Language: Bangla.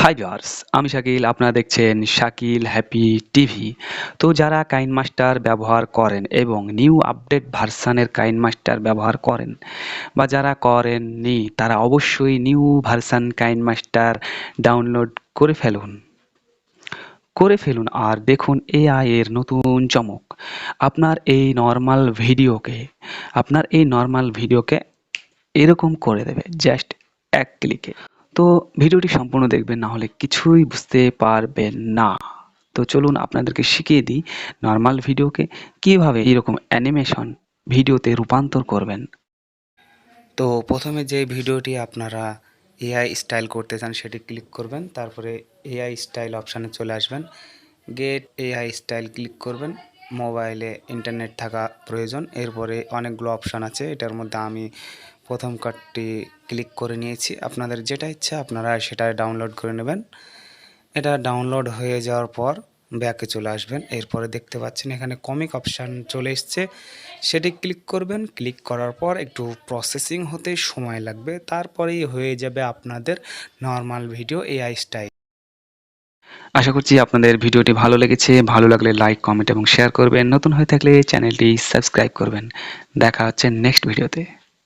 হাই ভিউয়ার্স, আমি শাকিল। আপনারা দেখছেন শাকিল হ্যাপি টিভি। তো যারা কাইনমাস্টার ব্যবহার করেন এবং নিউ আপডেট ভার্সানের কাইনমাস্টার ব্যবহার করেন বা যারা করেননি তারা অবশ্যই নিউ ভার্সান কাইনমাস্টার ডাউনলোড করে ফেলুন আর দেখুন এআই এর নতুন চমক। আপনার এই নর্মাল ভিডিওকে এরকম করে দেবে জাস্ট এক ক্লিকে। তো ভিডিওটি সম্পূর্ণ দেখবেন, না হলে কিছুই বুঝতে পারবেন না। তো চলুন আপনাদেরকে শিখিয়ে দিই নর্মাল ভিডিওকে কিভাবে এরকম অ্যানিমেশন ভিডিওতে রূপান্তর করবেন। তো প্রথমে যে ভিডিওটি আপনারা এআই স্টাইল করতে চান সেটি ক্লিক করবেন, তারপরে এআই স্টাইল অপশানে চলে আসবেন, গেট এআই স্টাইল ক্লিক করবেন। মোবাইলে ইন্টারনেট থাকা প্রয়োজন। এরপরে অনেকগুলো অপশান আছে, এটার মধ্যে আমি প্রথম কার্ডটি ক্লিক করে নিয়েছি। আপনাদের যেটা ইচ্ছা আপনারা সেটা ডাউনলোড করে নেবেন। এটা ডাউনলোড হয়ে যাওয়ার পর ব্যাকে চলে আসবেন। এরপরে দেখতে পাচ্ছেন এখানে কমিক অপশান চলে এসছে, সেটি ক্লিক করবেন। ক্লিক করার পর একটু প্রসেসিং হতে সময় লাগবে, তারপরেই হয়ে যাবে আপনাদের নর্মাল ভিডিও এআই স্টাইল। আশা করছি আপনাদের ভিডিওটি ভালো লেগেছে। ভালো লাগলে লাইক, কমেন্ট এবং শেয়ার করবেন। নতুন হয়ে থাকলে চ্যানেলটি সাবস্ক্রাইব করবেন। দেখা হচ্ছে নেক্সট ভিডিওতে।